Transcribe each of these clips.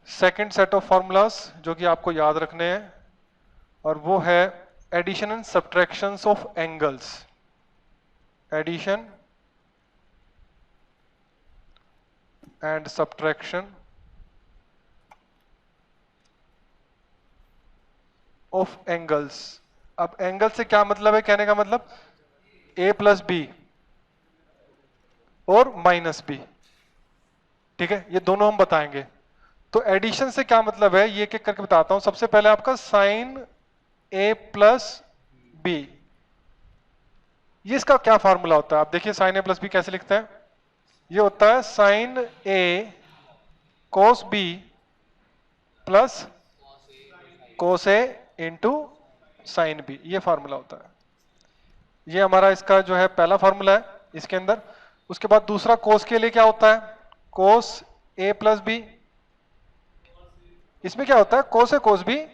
Second set of formulas जो कि आपको याद रखने हैं, और वो है addition and subtractions of angles. Addition and subtraction of angles. अब एंगल से क्या मतलब है, कहने का मतलब a प्लस बी और माइनस बी, ठीक है, ये दोनों हम बताएंगे। तो एडिशन से क्या मतलब है ये एक एक करके बताता हूं। सबसे पहले आपका साइन a प्लस बी, ये इसका क्या फॉर्मूला होता है, आप देखिए साइन a प्लस बी कैसे लिखते हैं। ये होता है sine a cos b plus cos a into sine b, ये फॉर्मूला होता है। ये हमारा इसका जो है पहला फॉर्मूला है इसके अंदर। उसके बाद दूसरा कोस के लिए क्या होता है, कोस a प्लस बी। इसमें क्या होता है, कोस ए कोस बी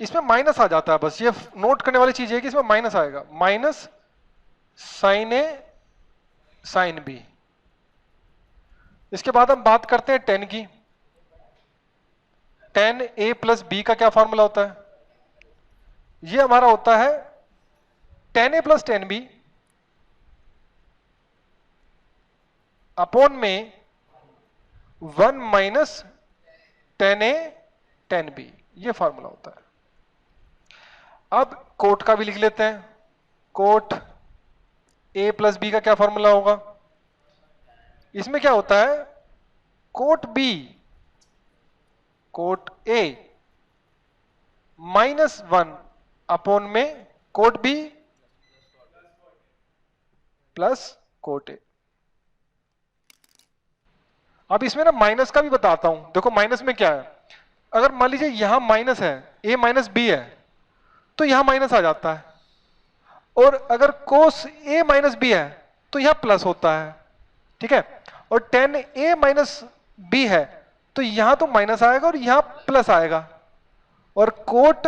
इसमें माइनस आ जाता है, बस ये नोट करने वाली चीज है कि इसमें माइनस आएगा, माइनस साइन ए साइन बी। इसके बाद हम बात करते हैं टेन की। टेन ए प्लस बी का क्या फॉर्मूला होता है, ये हमारा होता है टेन ए प्लस टेन बी अपॉन में वन माइनस टेन ए टेन बी, ये फॉर्मूला होता है। अब कोट का भी लिख लेते हैं। कोट ए प्लस बी का क्या फॉर्मूला होगा, इसमें क्या होता है cot B cot A minus one upon में cot B plus cot A. अब इसमें ना माइनस का भी बताता हूं, देखो माइनस में क्या है, अगर मान लीजिए यहां माइनस है, ए माइनस बी है, तो यहां माइनस आ जाता है, और अगर कोस ए माइनस बी है तो यहां प्लस होता है, ठीक है। और टेन ए माइनस बी है तो यहां तो माइनस आएगा और यहां प्लस आएगा, और कोट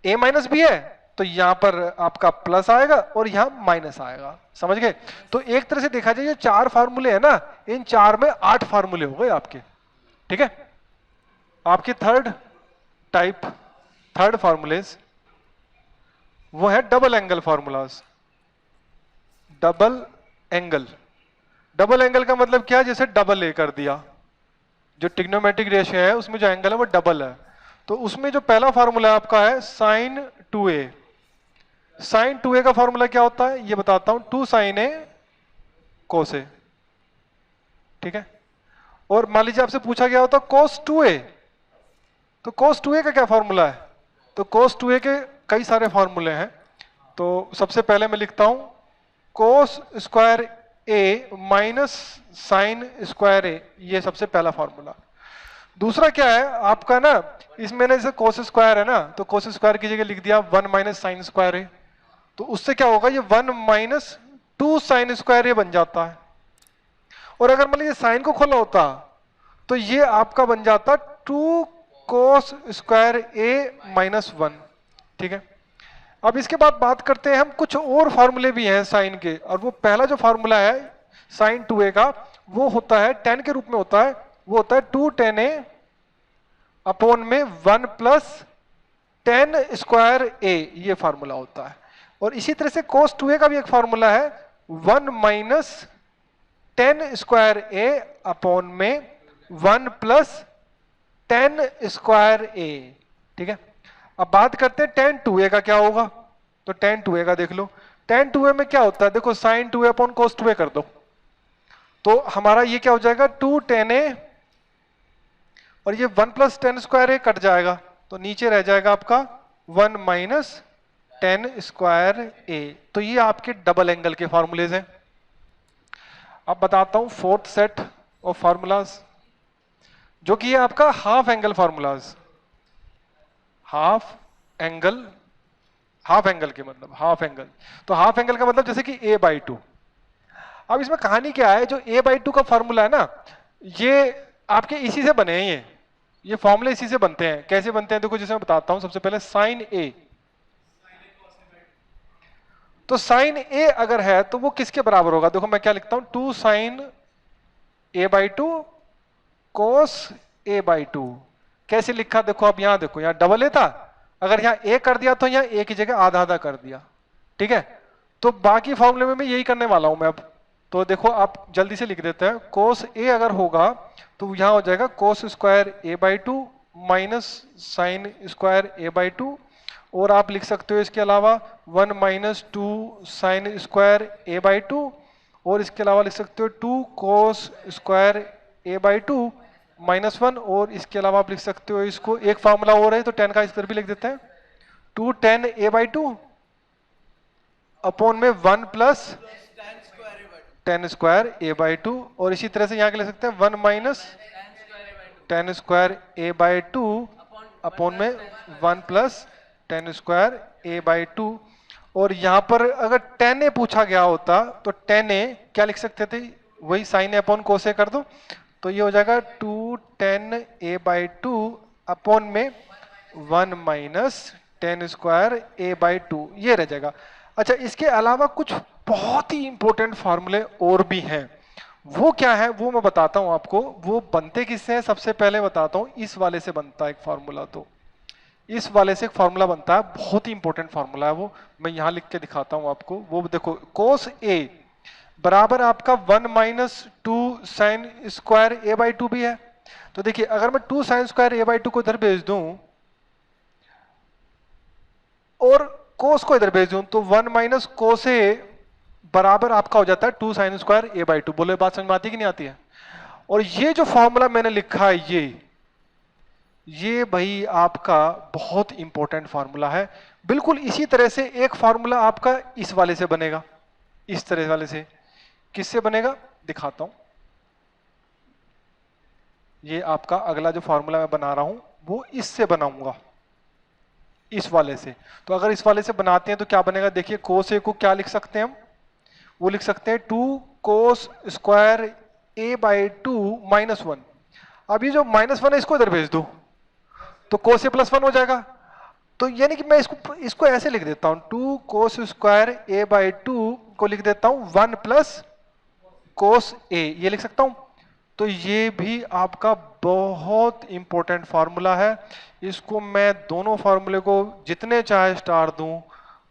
ए माइनस बी है तो यहां पर आपका प्लस आएगा और यहां माइनस आएगा, समझ गए। तो एक तरह से देखा जाए ये चार फार्मूले हैं ना, इन चार में 8 फार्मूले हो गए आपके, ठीक है। आपके थर्ड फार्मूलेज वो है double angle formulas. Double angle का मतलब क्या है, जैसे डबल ए कर दिया, जो ट्रिग्नोमेट्रिक रेशियो है उसमें जो एंगल है वो डबल है। तो उसमें जो पहला फार्मूला आपका है साइन 2a। साइन 2a का फार्मूला क्या होता है ये बताता हूं, 2 साइन ए कोस ए, ठीक है। और मान लीजिए आपसे पूछा गया होता कोस 2a, तो कोस 2a का क्या फार्मूला है, तो कोस 2a के कई सारे फार्मूले हैं। तो सबसे पहले मैं लिखता हूं कोस स्क्वायर ए माइनस साइन स्क्वायर ए, ये सबसे पहला फार्मूला। दूसरा क्या है आपका ना, इसमें ना जैसे कोस स्क्वायर है ना, तो कोस स्क्वायर की जगह लिख दिया 1 माइनस साइन स्क्वायर ए, तो उससे क्या होगा ये 1 माइनस 2 साइन स्क्वायर ए बन जाता है। और अगर मान लीजिए साइन को खोला होता तो ये आपका बन जाता 2 कोस स्क्वायर ए माइनस 1, ठीक है। अब इसके बाद बात करते हैं हम, कुछ और फार्मूले भी हैं साइन के, और वो पहला जो फार्मूला है साइन 2a का वो होता है टेन के रूप में होता है, वो होता है 2 टेन ए अपॉन में 1 प्लस टेन स्क्वायर ए, ये फार्मूला होता है। और इसी तरह से कोस 2a का भी एक फार्मूला है 1 माइनस टेन स्क्वायर ए अपॉन में 1 प्लस टेन स्क्वायर ए, ठीक है। अब बात करते हैं टेन 2a का क्या होगा, तो टेन 2a का देख लो। टेन 2a में क्या होता है, देखो साइन 2a अपॉन कोस 2a कर दो, तो हमारा ये क्या हो जाएगा 2 टेन ए, और ये 1 प्लस टेन स्क्वायर ए कट जाएगा, तो नीचे रह जाएगा आपका 1 माइनस टेन स्क्वायर ए। तो ये आपके डबल एंगल के फॉर्मूलेज हैं। अब बताता हूं फोर्थ सेट ऑफ फार्मूलाज, जो कि है आपका half angle formulas. Half angle के मतलब हाफ एंगल, तो हाफ एंगल का मतलब जैसे कि a/2। अब इसमें कहानी क्या है, जो a/2 का फॉर्मूला है ना, ये आपके इसी से बने हैं, ये फॉर्मूले इसी से बनते हैं। कैसे बनते हैं देखो, जैसे मैं बताता हूं, सबसे पहले साइन a, तो साइन ए अगर है तो वो किसके बराबर होगा? देखो मैं क्या लिखता हूं, 2 साइन a/2 कोस a/2। कैसे लिखा देखो, अब यहां देखो, यहां डबल ए था, अगर यहां ए कर दिया तो यहां ए की जगह आधा आधा कर दिया, ठीक है। तो बाकी फॉर्मूले में मैं यही करने वाला हूं मैं अब। तो देखो आप जल्दी से लिख देते हैं, कोस ए अगर होगा तो यहां हो जाएगा cos square a/2 minus sine square a/2, और आप लिख सकते हो इसके अलावा 1 माइनस 2 साइन स्क्वायर a/2, और इसके अलावा लिख सकते हो 2 कोस स्क्वायर a/2 -1, और इसके अलावा आप लिख सकते हो इसको, एक फार्मूला और है तो 10 का इस तरह भी लिख देते हैं, 2 10 a/2 अपॉन में 1 प्लस 10 स्क्वायर a/2, और इसी तरह से यहां के लिख सकते हैं 1 माइनस 10 स्क्वायर a/2 अपॉन में 1 प्लस 10 स्क्वायर a/2। और यहां पर अगर 10a पूछा गया होता तो 10a क्या लिख सकते थे, वही साइन ए अपॉन कोस ए कर दो, तो ये हो जाएगा 2 10 a/2 अपॉन में 1 माइनस 10 स्क्वायर a/2, ये रह जाएगा। अच्छा, इसके अलावा कुछ बहुत ही इंपॉर्टेंट फार्मूले और भी हैं, वो क्या है वो मैं बताता हूं आपको। वो बनते किससे हैं, सबसे पहले बताता हूं, इस वाले से बनता है एक फार्मूला। तो इस वाले से एक फार्मूला बनता है, बहुत ही इंपॉर्टेंट फार्मूला है वो, मैं यहां लिख के दिखाता हूं आपको। वो देखो, कोस ए बराबर आपका 1 माइनस 2 साइन स्क्वायर a/2 भी है। तो देखिए, अगर मैं 2 साइन स्क्वायर a/2 को इधर भेज दूं और कोस को इधर भेज दूं, तो 1 माइनस कोस ए बराबर आपका हो जाता है 2 साइन स्क्वायर a/2। बोलो, बात समझ में आती है कि नहीं आती है? और ये जो फॉर्मूला मैंने लिखा है, ये भाई आपका बहुत इंपॉर्टेंट फार्मूला है। बिल्कुल इसी तरह से एक फार्मूला आपका इस वाले से बनेगा, इस तरह वाले से। किससे बनेगा दिखाता हूं। ये आपका अगला जो फार्मूला मैं बना रहा हूं वो इससे बनाऊंगा, इस वाले से। तो अगर इस वाले से बनाते हैं तो क्या बनेगा, देखिए, कोस ए को क्या लिख सकते हैं हम, वो लिख सकते हैं 2 कोस स्क्वायर a/2 -1। अब ये जो -1 है इसको इधर भेज दो तो कोस ए +1 हो जाएगा। तो यानी कि मैं इसको ऐसे लिख देता हूं, 2 कोस स्क्वायर a/2 को लिख देता हूं 1 प्लस कोस ए, ये लिख सकता हूं। तो ये भी आपका बहुत इंपॉर्टेंट फार्मूला है। इसको मैं दोनों फार्मूले को जितने चाहे स्टार दूं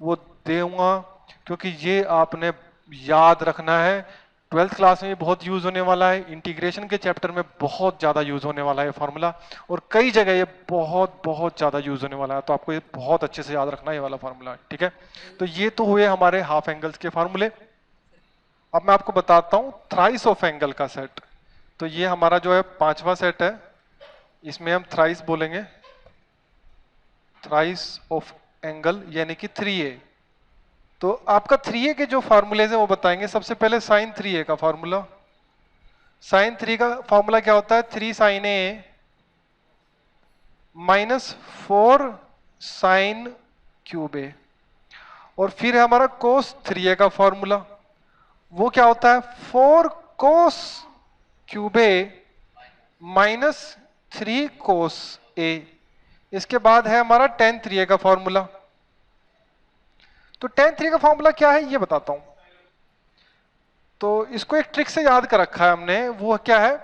वो दूंगा, क्योंकि ये आपने याद रखना है। 12th क्लास में भी बहुत यूज होने वाला है, इंटीग्रेशन के चैप्टर में बहुत ज्यादा यूज होने वाला है फार्मूला, और कई जगह ये बहुत बहुत ज्यादा यूज होने वाला है। तो आपको ये बहुत अच्छे से याद रखना है ये वाला फार्मूला, ठीक है। तो ये तो हुए हमारे हाफ एंगल्स के फार्मूले। अब मैं आपको बताता हूं थ्राइस ऑफ एंगल का सेट। तो ये हमारा जो है 5वां सेट है, इसमें हम थ्राइस बोलेंगे, थ्राइस ऑफ एंगल यानी कि 3a। तो आपका 3a के जो फार्मूलेज है वो बताएंगे। सबसे पहले साइन 3a का फार्मूला। साइन 3 का फार्मूला क्या होता है, 3 साइन a -4 साइन क्यूब ए। और फिर है हमारा कोस 3a का फार्मूला, वो क्या होता है, 4 कोस क्यूब ए -3 कोस ए। इसके बाद है हमारा tan 3a का फार्मूला। तो tan 3 का फार्मूला क्या है ये बताता हूं। तो इसको एक ट्रिक से याद कर रखा है हमने, वो क्या है,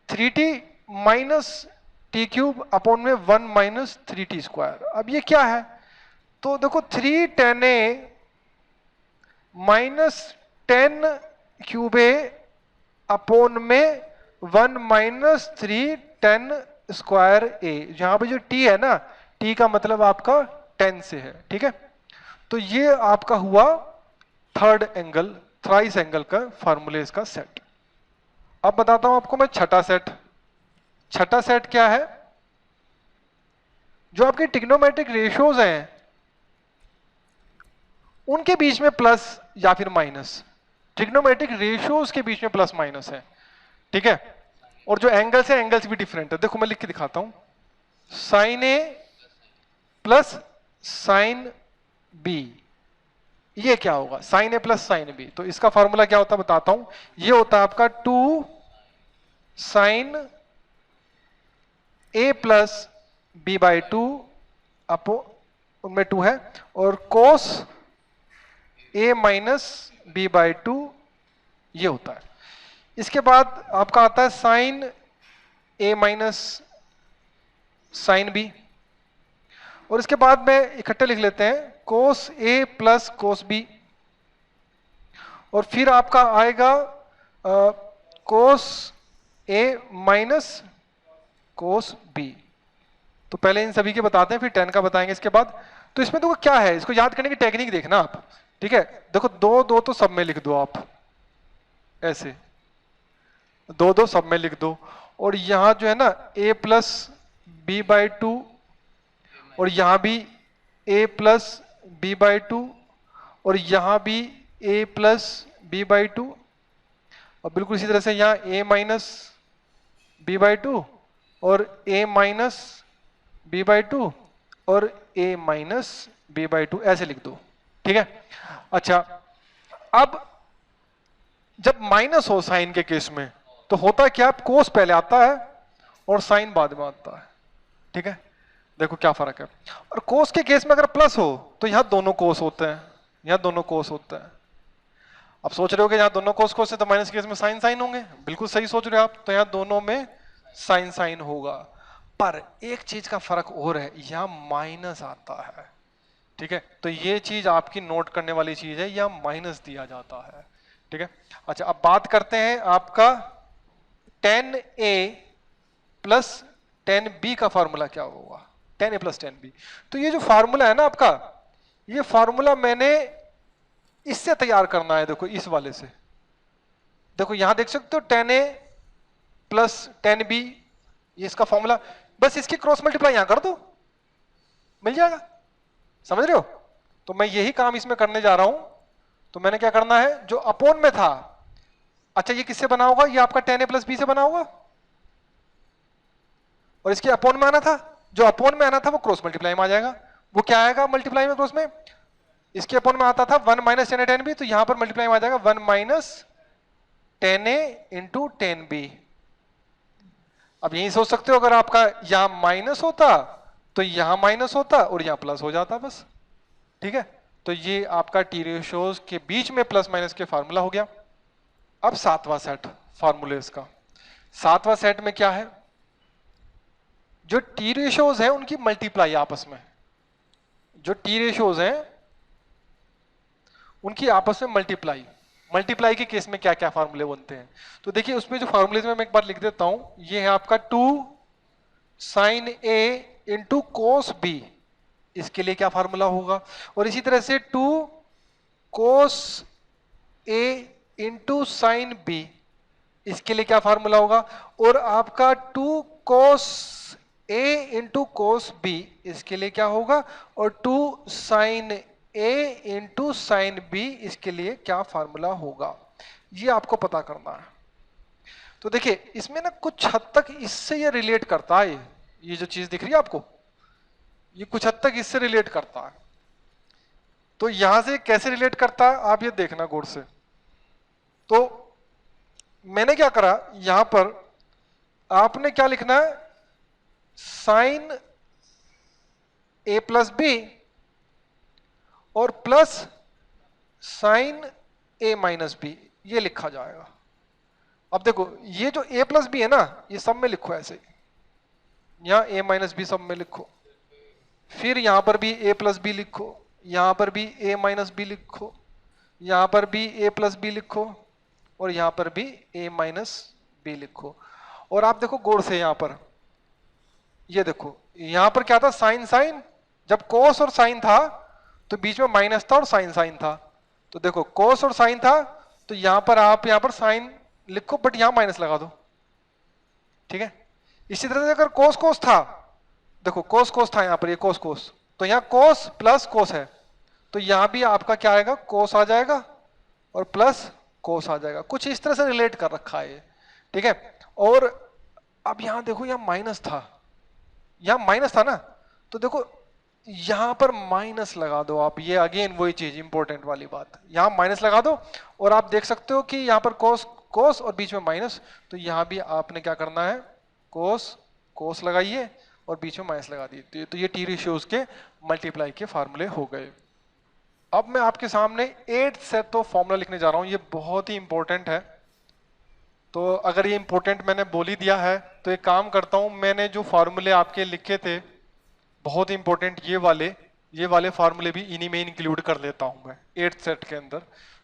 3t minus T cube upon में 1 माइनस 3t स्क्वायर। अब ये क्या है, तो देखो 3 tan a minus 10 cube A upon में 1 माइनस 3 10 स्क्वायर ए। जहां पे जो t है ना, t का मतलब आपका 10 से है, ठीक है। तो ये आपका हुआ थर्ड एंगल, थ्राइस एंगल का फार्मूले का सेट। अब बताता हूं आपको मैं छठा सेट। छठा सेट क्या है, जो आपके ट्रिग्नोमेट्रिक रेशियोज हैं उनके बीच में प्लस या फिर माइनस, ट्रिग्नोमेट्रिक रेशियोज के बीच में प्लस माइनस है, ठीक है। और जो एंगल्स है, एंगल्स भी डिफरेंट है। देखो मैं लिख के दिखाता हूं, साइन ए प्लस साइन बी, ये क्या होगा, साइन ए प्लस साइन बी। तो इसका फॉर्मूला क्या होता है बताता हूं, ये होता है आपका 2 साइन ए प्लस b/2 अपो उनमें 2 है, और cos a minus B by two, ये होता है। इसके बाद आपका आता है sine a minus sine B, और इसके बाद में इकट्ठे लिख लेते हैं cos a plus cos B, और फिर आपका आएगा cos a minus cos B. तो पहले इन सभी के बताते हैं, फिर 10 का बताएंगे इसके बाद। तो इसमें देखो क्या है, इसको याद करने की टेक्निक देखना आप, ठीक है। देखो दो दो तो सब में लिख दो आप, ऐसे दो दो सब में लिख दो, और यहां जो है ना a plus B by two, और यहां भी a plus B by two, और यहां भी a plus B by two, और बिल्कुल इसी तरह से यहां a minus B by two, और a minus B by two, और a minus B by two, ऐसे लिख दो, ठीक है। अच्छा, अब जब माइनस हो साइन के केस में तो होता क्या, कोस पहले आता है और साइन बाद में आता है, ठीक है। देखो क्या फर्क है। और कोस के केस में अगर प्लस हो तो यहां दोनों कोस होते हैं, यहां दोनों कोस होते हैं। अब सोच रहे हो कि यहां दोनों कोस कोस है तो माइनस केस में साइन साइन होंगे, बिल्कुल सही सोच रहे हो आप। तो यहां दोनों में साइन साइन होगा, पर एक चीज का फर्क और है, यहां माइनस आता है, ठीक है। तो ये चीज आपकी नोट करने वाली चीज है, यहां माइनस दिया जाता है, ठीक है। अच्छा, अब बात करते हैं आपका 10a प्लस 10b का फॉर्मूला क्या होगा, 10a प्लस 10b। तो ये जो फॉर्मूला है ना आपका, ये फॉर्मूला मैंने इससे तैयार करना है, देखो इस वाले से। देखो यहां देख सकते हो 10a प्लस 10b, ये इसका फॉर्मूला, बस इसकी क्रॉस मल्टीप्लाई यहां कर दो, मिल जाएगा, समझ रहे हो। तो मैं यही काम इसमें करने जा रहा हूं। तो मैंने क्या करना है, जो अपोन में था, अच्छा ये किससे बना होगा, ये आपका 10a प्लस बी से बना होगा, और इसके अपोन में आना था, जो अपोन में आना था वो क्रॉस मल्टीप्लाई में आ जाएगा। वो क्या आएगा मल्टीप्लाई में, क्रॉस में, इसके अपोन में आता था 1 माइनस 10a 10b, तो यहां पर मल्टीप्लाई में आ जाएगा 1 माइनस 10a इंटू 10b। अब यही सोच सकते हो, अगर आपका यहां माइनस होता तो यहां माइनस होता और यहां प्लस हो जाता, बस, ठीक है। तो ये आपका टी रेशियोज के बीच में प्लस माइनस के फार्मूला हो गया। अब सातवां सेट फार्मूलेस का, सातवां सेट में क्या है, जो टी रेशियोज है उनकी मल्टीप्लाई आपस में, जो टी रेशियोज हैं उनकी आपस में मल्टीप्लाई, मल्टीप्लाई के केस में क्या क्या फार्मूले बनते हैं। तो देखिए उसमें जो फार्मूले में मैं एक बार लिख देता हूं, ये है आपका 2 साइन ए इंटू कोस बी, इसके लिए क्या फार्मूला होगा। और इसी तरह से 2 कोस ए इंटू साइन बी, इसके लिए क्या फार्मूला होगा। और आपका 2 कोस ए इंटू कोस बी, इसके लिए क्या होगा। और 2 साइन ए इंटू साइन बी, इसके लिए क्या फार्मूला होगा, ये आपको पता करना है। तो देखिए इसमें ना कुछ हद तक इससे ये रिलेट करता है, ये जो चीज दिख रही है आपको, ये कुछ हद तक इससे रिलेट करता है। तो यहां से कैसे रिलेट करता है आप ये देखना गौर से। तो मैंने क्या करा, यहां पर आपने क्या लिखना है, साइन ए प्लस बी और प्लस साइन ए माइनस बी, ये लिखा जाएगा। अब देखो ये जो ए प्लस बी है ना, ये सब में लिखो ऐसे, यहां ए माइनस बी सब में लिखो, फिर यहां पर भी ए प्लस बी लिखो, यहां पर भी ए माइनस बी लिखो, यहां पर भी ए प्लस बी लिखो, और यहां पर भी ए माइनस बी लिखो। और आप देखो गौर से यहां पर, ये देखो यहां पर क्या था, साइन साइन, जब कोस और साइन था तो बीच में माइनस था और साइन साइन था। तो देखो कोस और साइन था, तो यहां पर आप यहां पर साइन लिखो बट यहां माइनस लगा दो, ठीक है। इसी तरह से अगर कोस कोस था, देखो कोस कोस था यहां पर, ये कोस कोस, तो यहां कोस प्लस कोस है, तो यहां भी आपका क्या आएगा, कोस आ जाएगा और प्लस कोस आ जाएगा। कुछ इस तरह से रिलेट कर रखा है, ठीक है। और अब यहां देखो यहां माइनस था, यहां माइनस था ना, तो देखो यहां पर माइनस लगा दो आप, ये अगेन वही चीज इंपॉर्टेंट वाली बात, यहां माइनस लगा दो। और आप देख सकते हो कि यहां पर कोस कोस और बीच में माइनस, तो यहां भी आपने क्या करना है, कोस कोस लगाइए और बीच में माइनस लगा दिए। तो ये टी रेशियोज के मल्टीप्लाई के फार्मूले हो गए। अब मैं आपके सामने 8th सेट ऑफ फॉर्मूला लिखने जा रहा हूं, ये बहुत ही इंपॉर्टेंट है। तो अगर ये इंपॉर्टेंट मैंने बोल ही दिया है तो एक काम करता हूं, मैंने जो फार्मूले आपके लिखे थे बहुत इंपॉर्टेंट, ये वाले फार्मूले भी इन्हीं में इंक्लूड कर लेता हूं मैं 8th सेट के अंदर।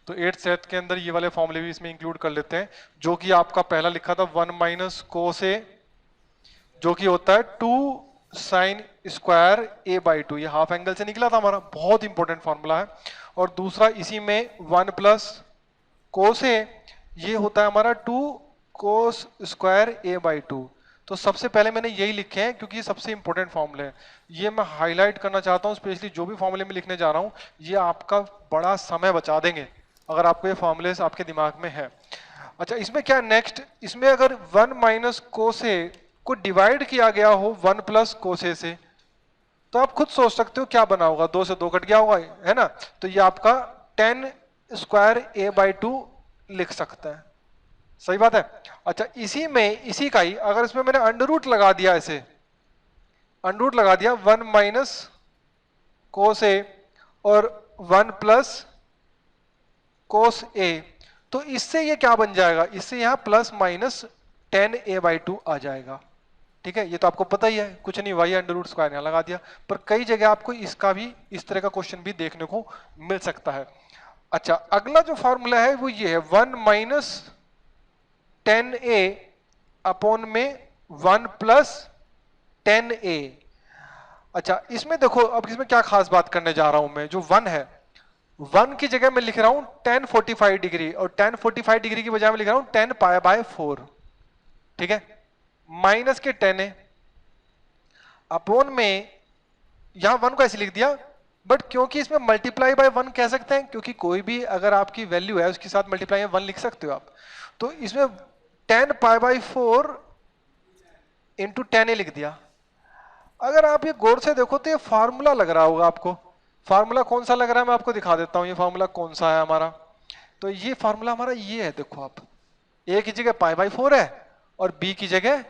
तो 8th सेट के अंदर ये वाले फॉर्मूले भी इसमें इंक्लूड कर लेते हैं, जो कि आपका पहला लिखा था 1 माइनस कोस ए, जो कि होता है 2 साइन स्क्वायर ए बाई 2, ये हाफ एंगल से निकला था हमारा, बहुत इंपॉर्टेंट फॉर्मूला है। और दूसरा इसी में 1 प्लस कोस ए, ये होता है हमारा 2 कोस स्क्वायर ए बाई 2। तो सबसे पहले मैंने यही लिखे हैं क्योंकि ये सबसे इंपॉर्टेंट फॉर्मूले हैं, ये मैं हाईलाइट करना चाहता हूँ स्पेशली। जो भी फॉर्मूले में लिखने जा रहा हूँ ये आपका बड़ा समय बचा देंगे अगर आपको ये फॉर्मूले आपके दिमाग में है। अच्छा, इसमें क्या नेक्स्ट, इसमें अगर 1 माइनस कोस ए को डिवाइड किया गया हो 1 प्लस कोस ए से, तो आप खुद सोच सकते हो क्या बना होगा, 2 से 2 कट गया होगा, है ना। तो ये आपका 10 स्क्वायर ए बाई 2 लिख सकते हैं, सही बात है। अच्छा, इसी में इसी का ही अगर इसमें मैंने अंडर रूट लगा दिया, ऐसे अंडर रूट लगा दिया 1 माइनस कोस ए और 1 प्लस कोस ए, तो इससे ये क्या बन जाएगा, इससे यहां प्लस माइनस 10 ए बाई 2 आ जाएगा। ठीक है, ये तो आपको पता ही है, कुछ नहीं, वाई अंडर रूट स्क्वायर यहां लगा दिया। पर कई जगह आपको इसका भी, इस तरह का क्वेश्चन भी देखने को मिल सकता है। अच्छा, अगला जो फॉर्मूला है वो ये है 1 माइनस 10 ए अपॉन में 1 प्लस 10 ए। अच्छा, इसमें देखो अब इसमें क्या खास बात करने जा रहा हूं मैं, जो 1 है 1 की जगह मैं लिख रहा हूं 10 45 डिग्री, और 10 45 डिग्री की बजाय मैं लिख रहा हूं 10 पाई बाय 4। ठीक है, माइनस के 10 है अपॉन में, यहां 1 को ऐसे लिख दिया, बट क्योंकि इसमें मल्टीप्लाई बाय 1 कह सकते हैं, क्योंकि कोई भी अगर आपकी वैल्यू है उसके साथ मल्टीप्लाई 1 लिख सकते हो आप। तो इसमें 10 पाई बाय 4 इंटू 10 ए लिख दिया। अगर आप ये गौर से देखो तो ये फार्मूला लग रहा होगा आपको, फार्मूला कौन सा लग रहा है मैं आपको दिखा देता हूं, ये फार्मूला कौन सा है हमारा। तो ये फार्मूला हमारा ये है, देखो आप, ए की जगह पाई बाय 4 है और बी की जगह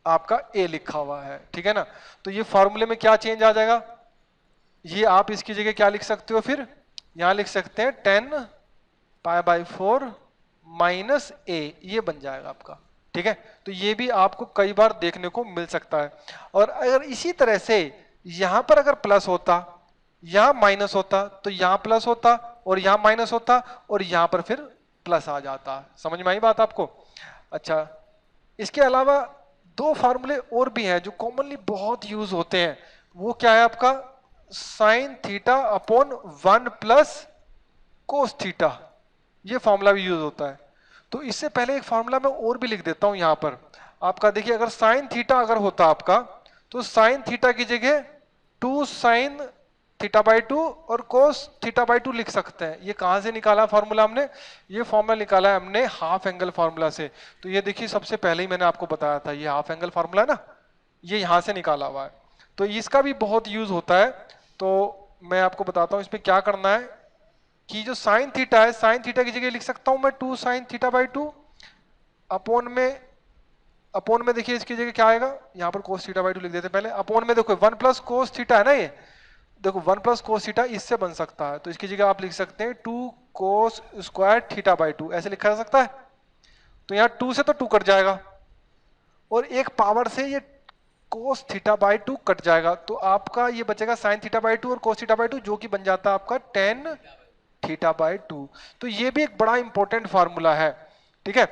आपका ए लिखा हुआ है, ठीक है ना। तो ये फार्मूले में क्या चेंज आ जाएगा, ये आप इसकी जगह क्या लिख सकते हो, फिर यहां लिख सकते हैं 10 पाई बाय 4 माइनस ए, ये बन जाएगा आपका। ठीक है, तो ये भी आपको कई बार देखने को मिल सकता है। और अगर इसी तरह से यहां पर अगर प्लस होता, यहां माइनस होता, तो यहां प्लस होता और यहां माइनस होता और यहां पर फिर प्लस आ जाता। समझ में आई बात आपको। अच्छा, इसके अलावा 2 फार्मूले और भी हैं जो कॉमनली बहुत यूज होते हैं, वो क्या है आपका sine theta upon 1 plus cos theta, ये फॉर्मूला भी यूज होता है। तो इससे पहले एक फॉर्मूला मैं और भी लिख देता हूं यहां पर आपका, देखिए अगर साइन थीटा अगर होता आपका, तो साइन थीटा की जगह 2 साइन थीटा बाई 2 और कोस थीटा बाई 2 लिख सकते हैं। ये कहां से निकाला फॉर्मूला हमने, ये फॉर्मूला निकाला है हमने हाफ एंगल फॉर्मूला से। तो ये देखिए सबसे पहले ही मैंने आपको बताया था, ये हाफ एंगल फॉर्मूला है ना, ये यहां से निकाला हुआ है। तो इसका भी बहुत यूज होता है। तो मैं आपको बताता हूं इसमें क्या करना है, कि जो साइन थीटा है, साइन थीटा की जगह लिख सकता हूं मैं 2 साइन थीटा बाई 2 अपॉन में देखिए इसकी जगह क्या आएगा, यहां पर कोस थीटा बाई 2 लिख देते पहले, अपॉन में देखो 1 प्लस कोस थीटा है ना, ये देखो 1 प्लस कोस थीटा इससे बन सकता है, तो इसकी जगह आप लिख सकते हैं 2 कोस स्क्वायर थीटा बाई 2, ऐसे लिखा जा सकता है। तो यहां 2 से तो 2 कट जाएगा और एक पावर से ये कोस थीटा बाई 2 कट जाएगा, तो आपका ये बचेगा साइन थीटा बाई 2 और कोस थीटा बाई 2, जो कि बन जाता है आपका 10 थीटा बाई 2। तो ये भी एक बड़ा इंपॉर्टेंट फार्मूला है, ठीक है।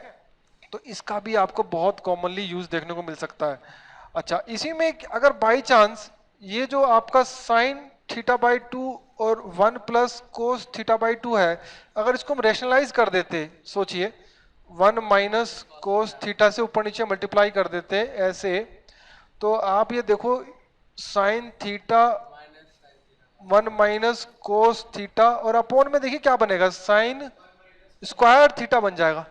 तो इसका भी आपको बहुत कॉमनली यूज देखने को मिल सकता है। अच्छा, इसी में अगर बाई चांस ये जो आपका साइन थीटा बाई 2 और 1 प्लस कोस थीटा बाई 2 है, अगर इसको हम रेशनलाइज कर देते, सोचिए 1 माइनस कोस थीटा से ऊपर नीचे मल्टीप्लाई कर देते ऐसे, तो आप ये देखो sine theta 1 minus cos theta और अपॉन में देखिए क्या बनेगा, साइन स्क्वायर थीटा बन जाएगा,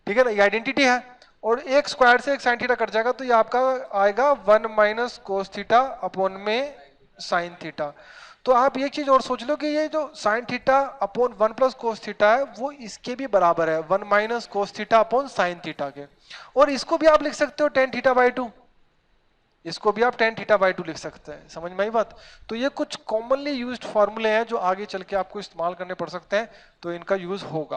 ठीक है ना, ये आइडेंटिटी है। और एक स्क्वायर से एक साइन थीटा कट जाएगा, तो ये आपका आएगा 1 माइनस कोस थीटा अपॉन में साइन थीटा। तो आप एक चीज और सोच लो कि ये जो sine theta upon 1 plus cos theta है वो इसके भी बराबर है 1 minus cos theta upon sine theta के, और इसको भी आप लिख सकते हो 10 थीटा बाई 2, इसको भी आप टेन थीटा बाई 2 लिख सकते हैं। समझ में आई बात? तो ये कुछ कॉमनली यूज्ड फॉर्मूले हैं जो आगे चल के आपको इस्तेमाल करने पड़ सकते हैं, तो इनका यूज होगा।